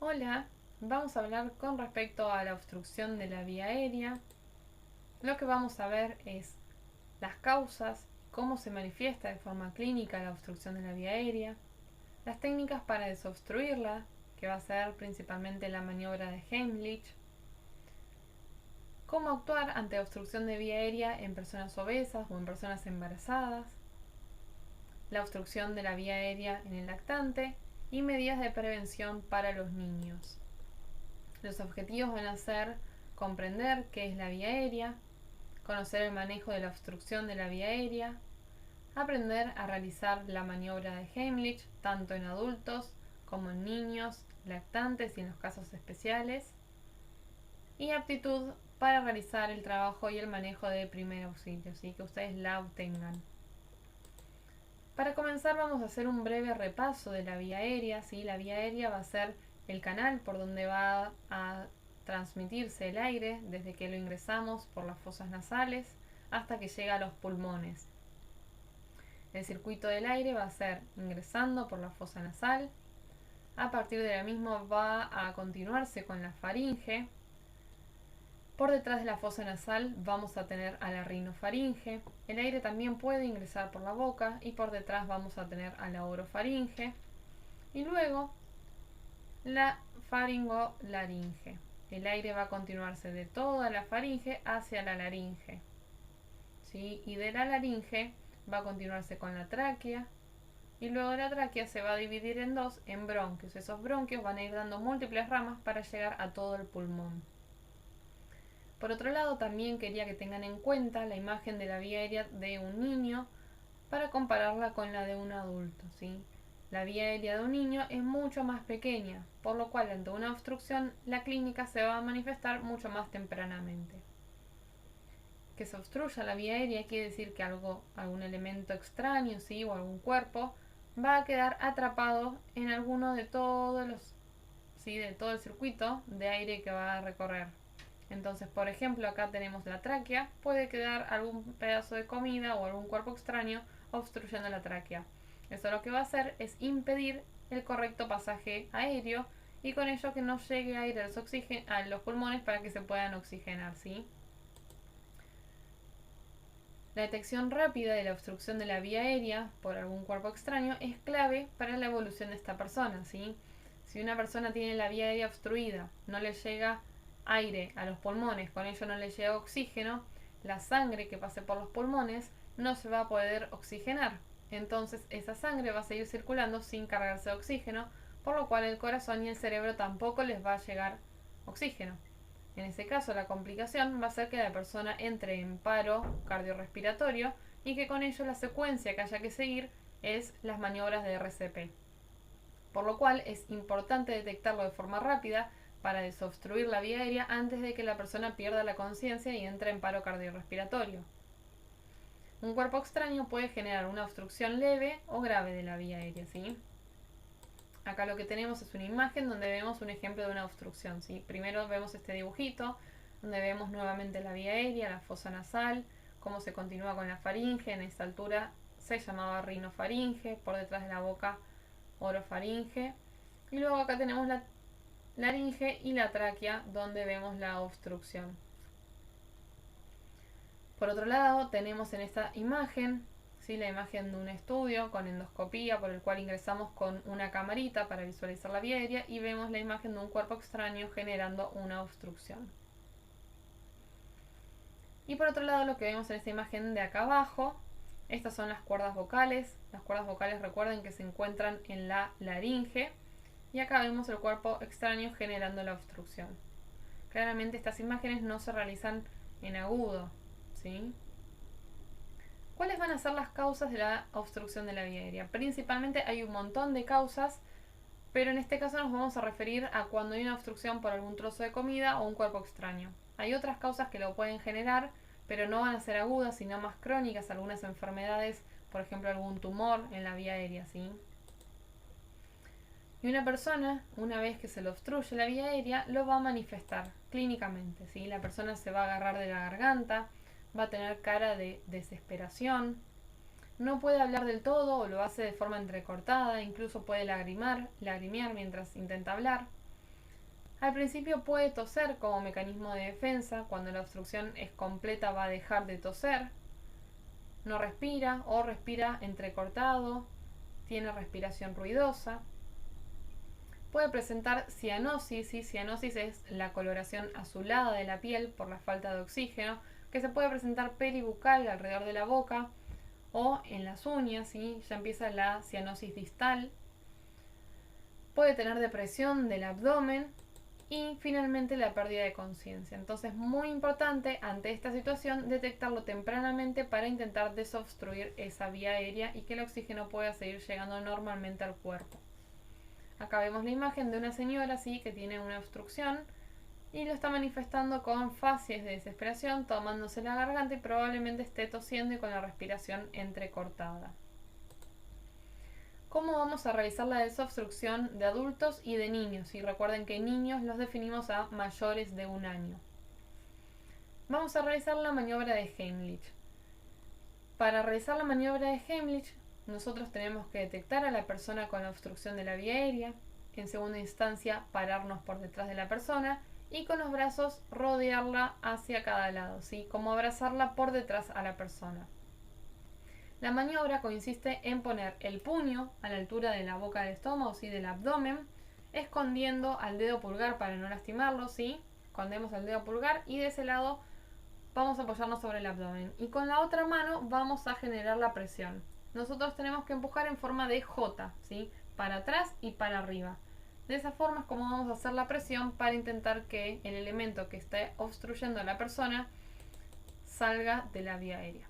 Hola, vamos a hablar con respecto a la obstrucción de la vía aérea. Lo que vamos a ver es las causas, cómo se manifiesta de forma clínica la obstrucción de la vía aérea, las técnicas para desobstruirla, que va a ser principalmente la maniobra de Heimlich, cómo actuar ante obstrucción de vía aérea en personas obesas o en personas embarazadas, la obstrucción de la vía aérea en el lactante y medidas de prevención para los niños. Los objetivos van a ser comprender qué es la vía aérea, conocer el manejo de la obstrucción de la vía aérea, aprender a realizar la maniobra de Heimlich tanto en adultos como en niños, lactantes y en los casos especiales, y aptitud para realizar el trabajo y el manejo de primer auxilio, ¿sí? Que ustedes la obtengan. Para comenzar vamos a hacer un breve repaso de la vía aérea, ¿sí? La vía aérea va a ser el canal por donde va a transmitirse el aire desde que lo ingresamos por las fosas nasales hasta que llega a los pulmones. El circuito del aire va a ser ingresando por la fosa nasal, a partir de la misma va a continuarse con la faringe. Por detrás de la fosa nasal vamos a tener a la rinofaringe. El aire también puede ingresar por la boca y por detrás vamos a tener a la orofaringe. Y luego la faringolaringe. El aire va a continuarse de toda la faringe hacia la laringe. ¿Sí? Y de la laringe va a continuarse con la tráquea. Y luego de la tráquea se va a dividir en dos, en bronquios. Esos bronquios van a ir dando múltiples ramas para llegar a todo el pulmón. Por otro lado, también quería que tengan en cuenta la imagen de la vía aérea de un niño para compararla con la de un adulto, ¿sí? La vía aérea de un niño es mucho más pequeña, por lo cual ante una obstrucción la clínica se va a manifestar mucho más tempranamente. Que se obstruya la vía aérea quiere decir que algún elemento extraño, ¿sí? O algún cuerpo va a quedar atrapado en alguno de todos los, ¿sí? De todo el circuito de aire que va a recorrer. Entonces, por ejemplo, acá tenemos la tráquea, puede quedar algún pedazo de comida o algún cuerpo extraño obstruyendo la tráquea. Eso lo que va a hacer es impedir el correcto pasaje aéreo y con ello que no llegue aire a los pulmones para que se puedan oxigenar, ¿sí? La detección rápida de la obstrucción de la vía aérea por algún cuerpo extraño es clave para la evolución de esta persona, ¿sí? Si una persona tiene la vía aérea obstruida, no le llega aire a los pulmones, con ello no le llega oxígeno, la sangre que pase por los pulmones no se va a poder oxigenar. Entonces esa sangre va a seguir circulando sin cargarse de oxígeno, por lo cual el corazón y el cerebro tampoco les va a llegar oxígeno. En ese caso, la complicación va a ser que la persona entre en paro cardiorrespiratorio y que con ello la secuencia que haya que seguir es las maniobras de RCP. Por lo cual es importante detectarlo de forma rápida para desobstruir la vía aérea antes de que la persona pierda la conciencia y entre en paro cardiorrespiratorio. Un cuerpo extraño puede generar una obstrucción leve o grave de la vía aérea, ¿sí? Acá lo que tenemos es una imagen donde vemos un ejemplo de una obstrucción, ¿sí? Primero vemos este dibujito donde vemos nuevamente la vía aérea, la fosa nasal, cómo se continúa con la faringe. En esta altura se llamaba rinofaringe, por detrás de la boca orofaringe. Y luego acá tenemos la laringe y la tráquea donde vemos la obstrucción. Por otro lado tenemos en esta imagen, ¿sí? La imagen de un estudio con endoscopía por el cual ingresamos con una camarita para visualizar la vía aérea y vemos la imagen de un cuerpo extraño generando una obstrucción. Y por otro lado lo que vemos en esta imagen de acá abajo, estas son las cuerdas vocales. Las cuerdas vocales, recuerden que se encuentran en la laringe y acá vemos el cuerpo extraño generando la obstrucción. Claramente estas imágenes no se realizan en agudo, ¿sí? ¿Cuáles van a ser las causas de la obstrucción de la vía aérea? Principalmente hay un montón de causas, pero en este caso nos vamos a referir a cuando hay una obstrucción por algún trozo de comida o un cuerpo extraño. Hay otras causas que lo pueden generar, pero no van a ser agudas, sino más crónicas, algunas enfermedades, por ejemplo algún tumor en la vía aérea, ¿sí? Y una persona, una vez que se le obstruye la vía aérea, lo va a manifestar clínicamente, ¿sí? La persona se va a agarrar de la garganta, va a tener cara de desesperación, no puede hablar del todo o lo hace de forma entrecortada, incluso puede lagrimear mientras intenta hablar. Al principio puede toser como mecanismo de defensa, cuando la obstrucción es completa va a dejar de toser, no respira o respira entrecortado, tiene respiración ruidosa. Puede presentar cianosis, ¿sí? Cianosis es la coloración azulada de la piel por la falta de oxígeno, que se puede presentar peribucal alrededor de la boca o en las uñas, ¿sí? Ya empieza la cianosis distal. Puede tener depresión del abdomen y finalmente la pérdida de conciencia. Entonces, muy importante ante esta situación detectarlo tempranamente para intentar desobstruir esa vía aérea y que el oxígeno pueda seguir llegando normalmente al cuerpo. Acá vemos la imagen de una señora ¿sí? Que tiene una obstrucción y lo está manifestando con facies de desesperación, tomándose la garganta y probablemente esté tosiendo y con la respiración entrecortada. ¿Cómo vamos a realizar la desobstrucción de adultos y de niños? Y recuerden que niños los definimos a mayores de 1 año. Vamos a realizar la maniobra de Heimlich. Para realizar la maniobra de Heimlich, nosotros tenemos que detectar a la persona con la obstrucción de la vía aérea, en segunda instancia pararnos por detrás de la persona y con los brazos rodearla hacia cada lado, ¿sí? Como abrazarla por detrás a la persona. La maniobra consiste en poner el puño a la altura de la boca del estómago, ¿sí? Del abdomen, escondiendo al dedo pulgar para no lastimarlo, ¿sí? Escondemos el dedo pulgar y de ese lado vamos a apoyarnos sobre el abdomen y con la otra mano vamos a generar la presión. Nosotros tenemos que empujar en forma de J, ¿sí? Para atrás y para arriba. De esa forma es como vamos a hacer la presión para intentar que el elemento que esté obstruyendo a la persona salga de la vía aérea.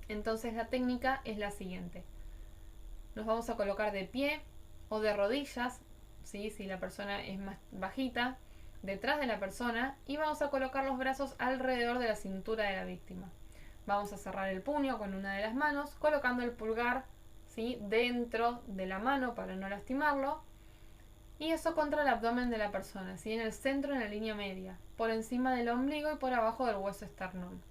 Entonces la técnica es la siguiente. Nos vamos a colocar de pie o de rodillas, ¿sí? Si la persona es más bajita, detrás de la persona y vamos a colocar los brazos alrededor de la cintura de la víctima. Vamos a cerrar el puño con una de las manos, colocando el pulgar ¿sí? Dentro de la mano para no lastimarlo y eso contra el abdomen de la persona, ¿sí? En el centro, en la línea media, por encima del ombligo y por abajo del hueso esternón.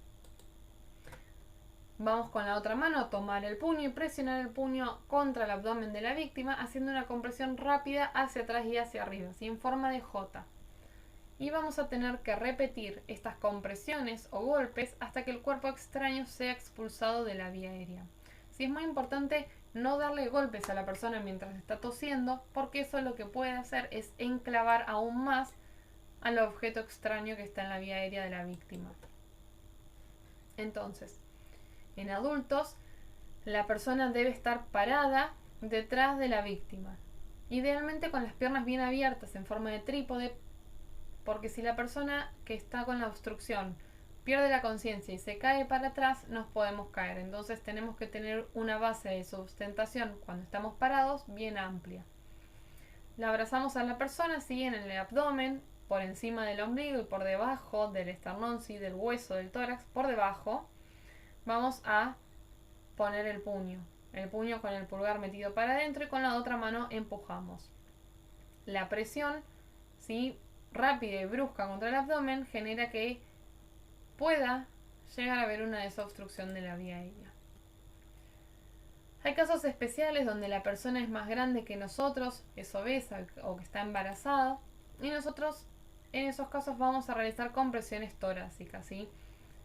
Vamos con la otra mano a tomar el puño y presionar el puño contra el abdomen de la víctima, haciendo una compresión rápida hacia atrás y hacia arriba, ¿sí? En forma de J. Y vamos a tener que repetir estas compresiones o golpes hasta que el cuerpo extraño sea expulsado de la vía aérea. Sí, es muy importante no darle golpes a la persona mientras está tosiendo, porque eso lo que puede hacer es enclavar aún más al objeto extraño que está en la vía aérea de la víctima. Entonces, en adultos, la persona debe estar parada detrás de la víctima, idealmente con las piernas bien abiertas en forma de trípode, porque si la persona que está con la obstrucción pierde la conciencia y se cae para atrás, nos podemos caer. Entonces tenemos que tener una base de sustentación cuando estamos parados bien amplia. La abrazamos a la persona, ¿sí? En el abdomen, por encima del ombligo y por debajo del esternón, ¿sí? Del hueso del tórax, por debajo. Vamos a poner el puño con el pulgar metido para adentro y con la otra mano empujamos. La presión, ¿sí? Rápida y brusca contra el abdomen genera que pueda llegar a haber una desobstrucción de la vía aérea. Hay casos especiales donde la persona es más grande que nosotros, es obesa o que está embarazada, y nosotros en esos casos vamos a realizar compresiones torácicas, ¿sí?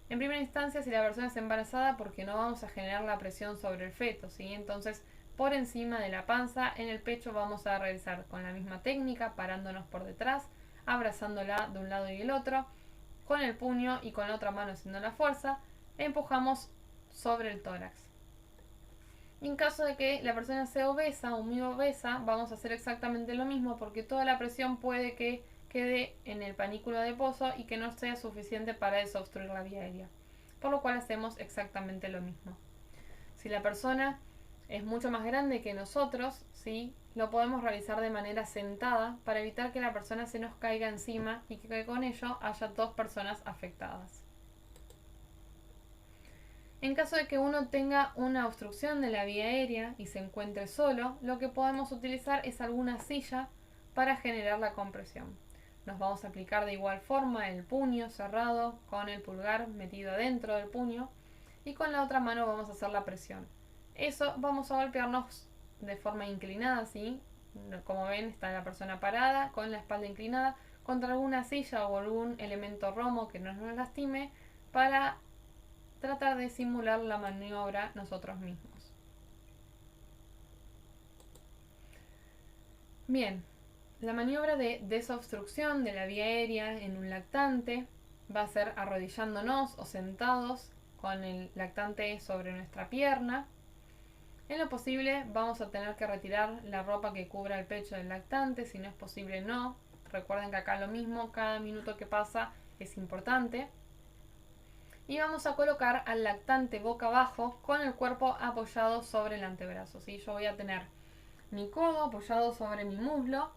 En primera instancia, si la persona es embarazada, porque no vamos a generar la presión sobre el feto, ¿sí? Entonces, por encima de la panza, en el pecho vamos a realizar con la misma técnica, parándonos por detrás, abrazándola de un lado y el otro, con el puño y con la otra mano haciendo la fuerza, empujamos sobre el tórax. Y en caso de que la persona sea obesa o muy obesa, vamos a hacer exactamente lo mismo porque toda la presión puede que quede en el panículo adiposo y que no sea suficiente para desobstruir la vía aérea. Por lo cual hacemos exactamente lo mismo. Si la persona es mucho más grande que nosotros, ¿sí? Lo podemos realizar de manera sentada para evitar que la persona se nos caiga encima y que con ello haya 2 personas afectadas. En caso de que uno tenga una obstrucción de la vía aérea y se encuentre solo, lo que podemos utilizar es alguna silla para generar la compresión. Nos vamos a aplicar de igual forma el puño cerrado con el pulgar metido adentro del puño y con la otra mano vamos a hacer la presión. Eso vamos a golpearnos de forma inclinada, ¿sí? Como ven, está la persona parada con la espalda inclinada contra alguna silla o algún elemento romo que no nos lastime para tratar de simular la maniobra nosotros mismos. Bien, la maniobra de desobstrucción de la vía aérea en un lactante va a ser arrodillándonos o sentados con el lactante sobre nuestra pierna. En lo posible vamos a tener que retirar la ropa que cubra el pecho del lactante, si no es posible no. Recuerden que acá lo mismo, cada minuto que pasa es importante. Y vamos a colocar al lactante boca abajo con el cuerpo apoyado sobre el antebrazo, ¿sí? Yo voy a tener mi codo apoyado sobre mi muslo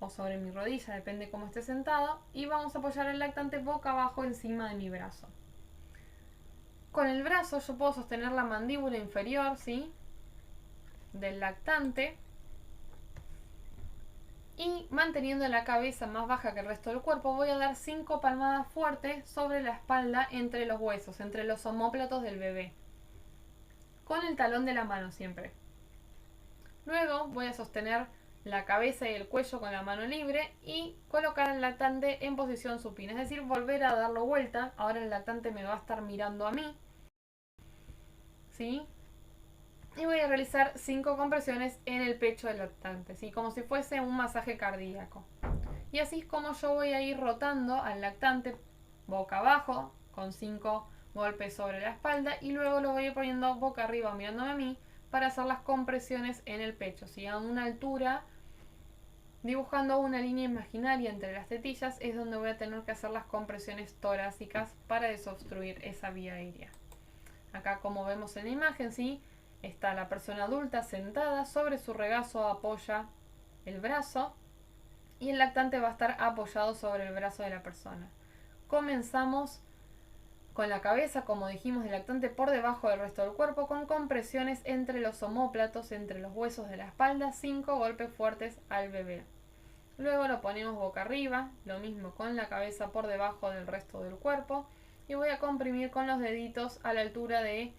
o sobre mi rodilla, depende cómo esté sentado, y vamos a apoyar el lactante boca abajo encima de mi brazo. Con el brazo yo puedo sostener la mandíbula inferior, ¿sí?, del lactante, y manteniendo la cabeza más baja que el resto del cuerpo voy a dar 5 palmadas fuertes sobre la espalda entre los huesos, entre los omóplatos del bebé, con el talón de la mano siempre. Luego voy a sostener la cabeza y el cuello con la mano libre y colocar al lactante en posición supina, es decir, volver a darlo vuelta. Ahora el lactante me va a estar mirando a mí, ¿sí? Y voy a realizar 5 compresiones en el pecho del lactante, ¿sí?, como si fuese un masaje cardíaco. Y así es como yo voy a ir rotando al lactante boca abajo con 5 golpes sobre la espalda y luego lo voy a ir poniendo boca arriba mirándome a mí para hacer las compresiones en el pecho, ¿sí?, a una altura, dibujando una línea imaginaria entre las tetillas, es donde voy a tener que hacer las compresiones torácicas para desobstruir esa vía aérea. Acá, como vemos en la imagen, ¿sí?, está la persona adulta sentada, sobre su regazo apoya el brazo y el lactante va a estar apoyado sobre el brazo de la persona. Comenzamos con la cabeza, como dijimos, del lactante por debajo del resto del cuerpo, con compresiones entre los omóplatos, entre los huesos de la espalda, 5 golpes fuertes al bebé. Luego lo ponemos boca arriba, lo mismo con la cabeza por debajo del resto del cuerpo, y voy a comprimir con los deditos a la altura de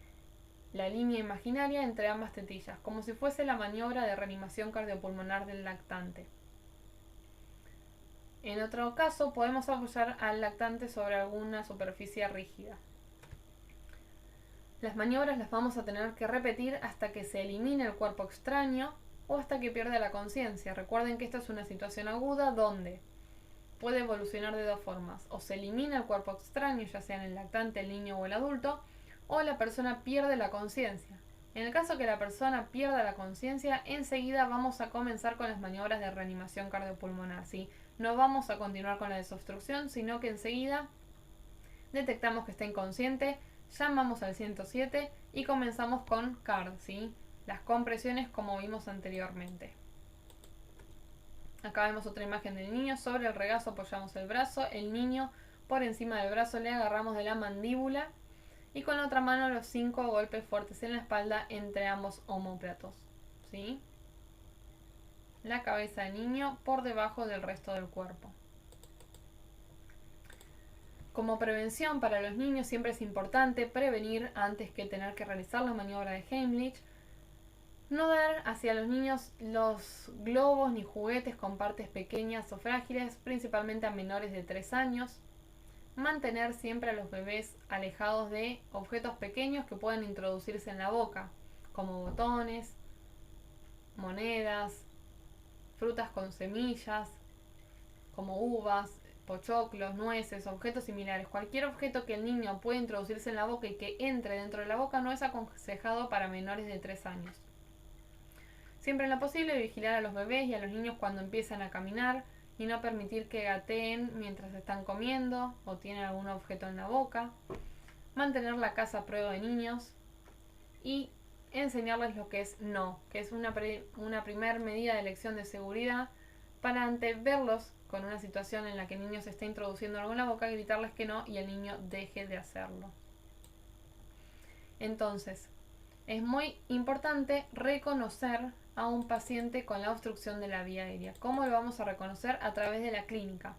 la línea imaginaria entre ambas tetillas, como si fuese la maniobra de reanimación cardiopulmonar del lactante. En otro caso, podemos apoyar al lactante sobre alguna superficie rígida. Las maniobras las vamos a tener que repetir hasta que se elimine el cuerpo extraño o hasta que pierda la conciencia. Recuerden que esta es una situación aguda donde puede evolucionar de dos formas: o se elimina el cuerpo extraño, ya sea en el lactante, el niño o el adulto, o la persona pierde la conciencia. En el caso que la persona pierda la conciencia, enseguida vamos a comenzar con las maniobras de reanimación cardiopulmonar, ¿sí? No vamos a continuar con la desobstrucción, sino que enseguida detectamos que está inconsciente, llamamos al 107 y comenzamos con CARD, ¿sí?, las compresiones como vimos anteriormente. Acá vemos otra imagen del niño. Sobre el regazo apoyamos el brazo, el niño por encima del brazo le agarramos de la mandíbula y con la otra mano los 5 golpes fuertes en la espalda entre ambos omóplatos, ¿sí? La cabeza del niño por debajo del resto del cuerpo. Como prevención para los niños siempre es importante prevenir antes que tener que realizar la maniobra de Heimlich. No dar hacia los niños los globos ni juguetes con partes pequeñas o frágiles, principalmente a menores de 3 años. Mantener siempre a los bebés alejados de objetos pequeños que puedan introducirse en la boca, como botones, monedas, frutas con semillas, como uvas, pochoclos, nueces, objetos similares. Cualquier objeto que el niño pueda introducirse en la boca y que entre dentro de la boca no es aconsejado para menores de 3 años. Siempre en lo posible vigilar a los bebés y a los niños cuando empiezan a caminar y no permitir que gateen mientras están comiendo o tienen algún objeto en la boca. Mantener la casa a prueba de niños y enseñarles lo que es no, que es una primer medida de elección de seguridad para ante verlos con una situación en la que el niño se está introduciendo algo en la boca, gritarles que no y el niño deje de hacerlo. Entonces, es muy importante reconocer a un paciente con la obstrucción de la vía aérea. ¿Cómo lo vamos a reconocer? A través de la clínica.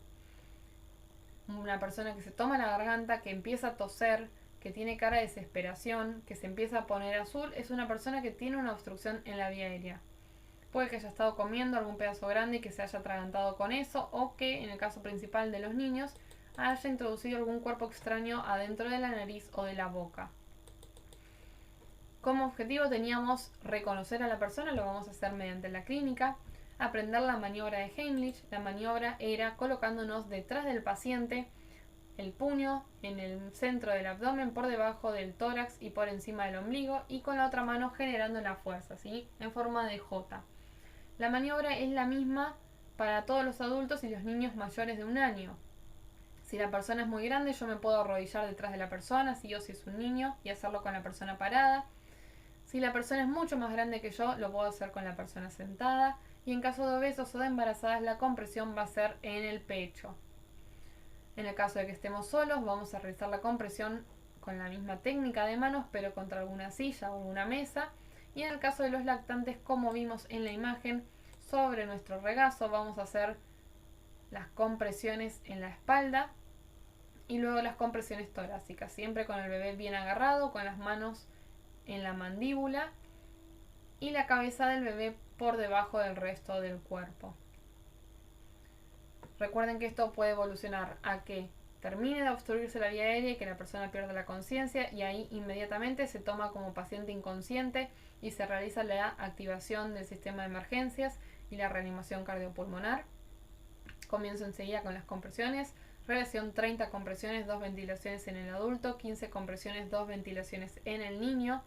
Una persona que se toma la garganta, que empieza a toser, que tiene cara de desesperación, que se empieza a poner azul, es una persona que tiene una obstrucción en la vía aérea. Puede que haya estado comiendo algún pedazo grande y que se haya atragantado con eso, o que, en el caso principal de los niños, haya introducido algún cuerpo extraño adentro de la nariz o de la boca. Como objetivo teníamos reconocer a la persona, lo vamos a hacer mediante la clínica, aprender la maniobra de Heimlich. La maniobra era colocándonos detrás del paciente, el puño en el centro del abdomen, por debajo del tórax y por encima del ombligo, y con la otra mano generando la fuerza, ¿sí? En forma de J. La maniobra es la misma para todos los adultos y los niños mayores de 1 año. Si la persona es muy grande, yo me puedo arrodillar detrás de la persona, si es un niño, y hacerlo con la persona parada. Si la persona es mucho más grande que yo, lo puedo hacer con la persona sentada. Y en caso de obesos o de embarazadas, la compresión va a ser en el pecho. En el caso de que estemos solos, vamos a realizar la compresión con la misma técnica de manos, pero contra alguna silla o una mesa. Y en el caso de los lactantes, como vimos en la imagen, sobre nuestro regazo vamos a hacer las compresiones en la espalda y luego las compresiones torácicas, siempre con el bebé bien agarrado, con las manos en la mandíbula y la cabeza del bebé por debajo del resto del cuerpo. Recuerden que esto puede evolucionar a que termine de obstruirse la vía aérea y que la persona pierda la conciencia, y ahí inmediatamente se toma como paciente inconsciente y se realiza la activación del sistema de emergencias y la reanimación cardiopulmonar. Comienzo enseguida con las compresiones. Relación 30 compresiones, 2 ventilaciones en el adulto, 15 compresiones, 2 ventilaciones en el niño,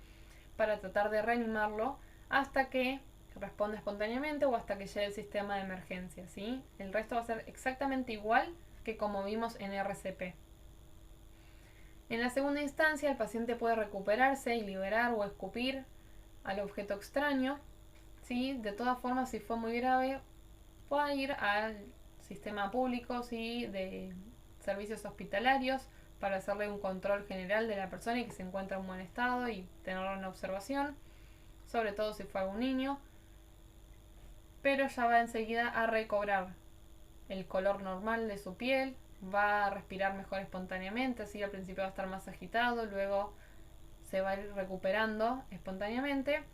para tratar de reanimarlo hasta que responda espontáneamente o hasta que llegue el sistema de emergencia, ¿sí? El resto va a ser exactamente igual que como vimos en RCP. En la segunda instancia, el paciente puede recuperarse y liberar o escupir al objeto extraño, ¿sí? De todas formas, si fue muy grave, puede ir al sistema público, ¿sí? De servicios hospitalarios, para hacerle un control general de la persona y que se encuentre en buen estado y tenerlo en observación, sobre todo si fue algún niño, pero ya va enseguida a recobrar el color normal de su piel, va a respirar mejor espontáneamente, así al principio va a estar más agitado, luego se va a ir recuperando espontáneamente,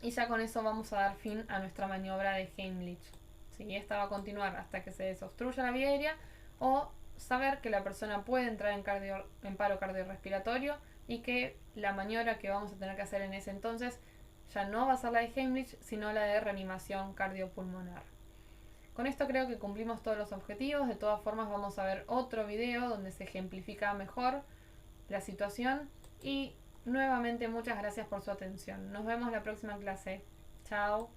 y ya con eso vamos a dar fin a nuestra maniobra de Heimlich. ¿Sí? Esta va a continuar hasta que se desobstruya la vía aérea o saber que la persona puede entrar en paro cardiorrespiratorio y que la maniobra que vamos a tener que hacer en ese entonces ya no va a ser la de Heimlich, sino la de reanimación cardiopulmonar. Con esto creo que cumplimos todos los objetivos. De todas formas, vamos a ver otro video donde se ejemplifica mejor la situación. Y nuevamente muchas gracias por su atención. Nos vemos la próxima clase. Chao.